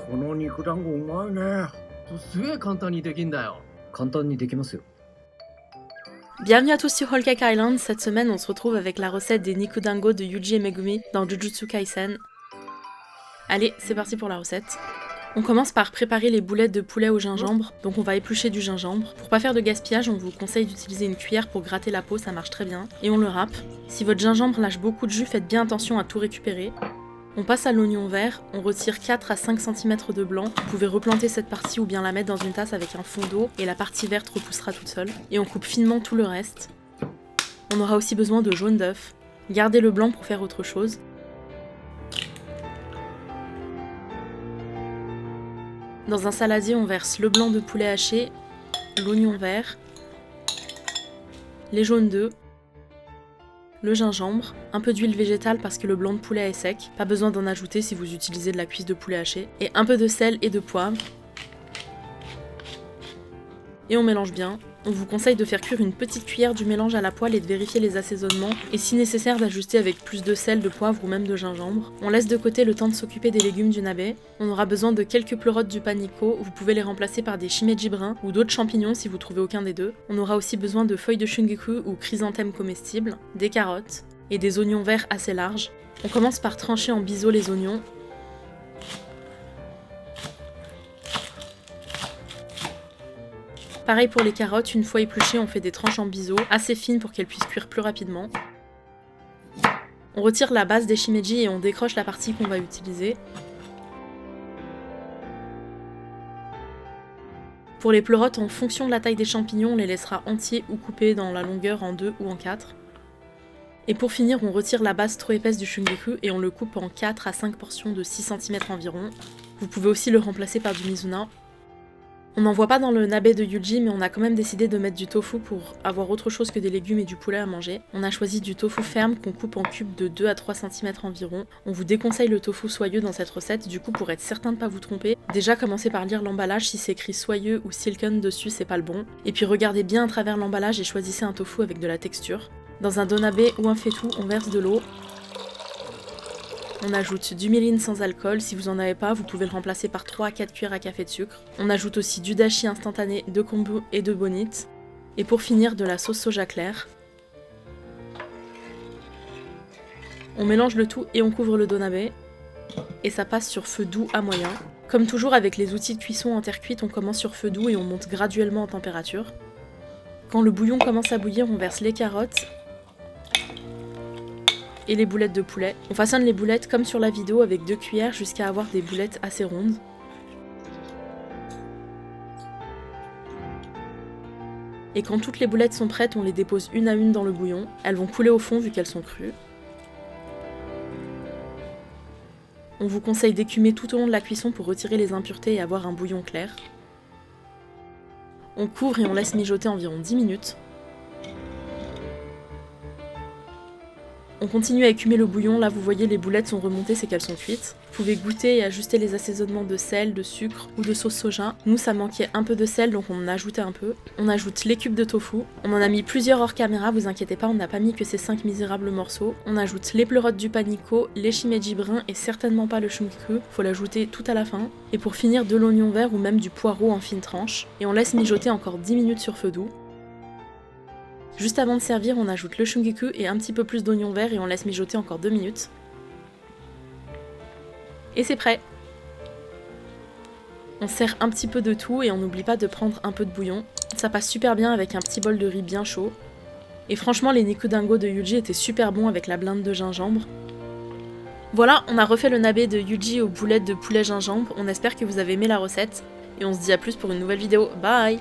この肉団子うまいね。すげえ簡単にできんだよ。簡単にできますよ。Bienvenue à tous sur Whole Cake Island. Cette semaine, on se retrouve avec la recette des Nikudango de Yuji et Megumi dans Jujutsu Kaisen. Allez, c'est parti pour la recette. On commence par préparer les boulettes de poulet au gingembre, donc on va éplucher du gingembre. Pour pas faire de gaspillage, on vous conseille d'utiliser une cuillère pour gratter la peau, ça marche très bien. Et on le râpe. Si votre gingembre lâche beaucoup de jus, faites bien attention à tout récupérer. On passe à l'oignon vert, on retire 4 à 5 cm de blanc. Vous pouvez replanter cette partie ou bien la mettre dans une tasse avec un fond d'eau et la partie verte repoussera toute seule. Et on coupe finement tout le reste. On aura aussi besoin de jaune d'œuf. Gardez le blanc pour faire autre chose. Dans un saladier, on verse le blanc de poulet haché, l'oignon vert, les jaunes d'œufs, le gingembre, un peu d'huile végétale parce que le blanc de poulet est sec, pas besoin d'en ajouter si vous utilisez de la cuisse de poulet haché, et un peu de sel et de poivre. Et on mélange bien. On vous conseille de faire cuire une petite cuillère du mélange à la poêle et de vérifier les assaisonnements, et si nécessaire d'ajuster avec plus de sel, de poivre ou même de gingembre. On laisse de côté le temps de s'occuper des légumes du nabe. On aura besoin de quelques pleurotes du paniko, vous pouvez les remplacer par des shimeji bruns ou d'autres champignons si vous trouvez aucun des deux. On aura aussi besoin de feuilles de shungiku ou chrysanthèmes comestibles, des carottes et des oignons verts assez larges. On commence par trancher en biseau les oignons. Pareil pour les carottes, une fois épluchées, on fait des tranches en biseau, assez fines pour qu'elles puissent cuire plus rapidement. On retire la base des shimeji et on décroche la partie qu'on va utiliser. Pour les pleurotes, en fonction de la taille des champignons, on les laissera entiers ou coupés dans la longueur en 2 ou en 4. Et pour finir, on retire la base trop épaisse du shungiku et on le coupe en 4 à 5 portions de 6 cm environ. Vous pouvez aussi le remplacer par du mizuna. On n'en voit pas dans le nabe de Yuji, mais on a quand même décidé de mettre du tofu pour avoir autre chose que des légumes et du poulet à manger. On a choisi du tofu ferme qu'on coupe en cubes de 2 à 3 cm environ. On vous déconseille le tofu soyeux dans cette recette, du coup pour être certain de ne pas vous tromper, déjà commencez par lire l'emballage, si c'est écrit soyeux ou silken dessus c'est pas le bon. Et puis regardez bien à travers l'emballage et choisissez un tofu avec de la texture. Dans un donabe ou un feitou, on verse de l'eau. On ajoute du mirin sans alcool, si vous en avez pas, vous pouvez le remplacer par 3 à 4 cuillères à café de sucre. On ajoute aussi du dashi instantané, de kombu et de bonite. Et pour finir, de la sauce soja claire. On mélange le tout et on couvre le donabe. Et ça passe sur feu doux à moyen. Comme toujours avec les outils de cuisson en terre cuite, on commence sur feu doux et on monte graduellement en température. Quand le bouillon commence à bouillir, on verse les carottes et les boulettes de poulet. On façonne les boulettes comme sur la vidéo avec 2 cuillères jusqu'à avoir des boulettes assez rondes. Et quand toutes les boulettes sont prêtes, on les dépose une à une dans le bouillon. Elles vont couler au fond vu qu'elles sont crues. On vous conseille d'écumer tout au long de la cuisson pour retirer les impuretés et avoir un bouillon clair. On couvre et on laisse mijoter environ 10 minutes. On continue à écumer le bouillon, là vous voyez les boulettes sont remontées, c'est qu'elles sont cuites. Vous pouvez goûter et ajuster les assaisonnements de sel, de sucre ou de sauce soja. Nous ça manquait un peu de sel donc on en a ajouté un peu. On ajoute les cubes de tofu. On en a mis plusieurs hors caméra, vous inquiétez pas, on n'a pas mis que ces 5 misérables morceaux. On ajoute les pleurotes du paniko, les shimeji bruns et certainement pas le shungiku, faut l'ajouter tout à la fin. Et pour finir de l'oignon vert ou même du poireau en fines tranches. Et on laisse mijoter encore 10 minutes sur feu doux. Juste avant de servir, on ajoute le shungiku et un petit peu plus d'oignon vert et on laisse mijoter encore 2 minutes. Et c'est prêt! On sert un petit peu de tout et on n'oublie pas de prendre un peu de bouillon. Ça passe super bien avec un petit bol de riz bien chaud. Et franchement, les Nikudango de Yuji étaient super bons avec la blinde de gingembre. Voilà, on a refait le nabe de Yuji aux boulettes de poulet gingembre. On espère que vous avez aimé la recette. Et on se dit à plus pour une nouvelle vidéo. Bye!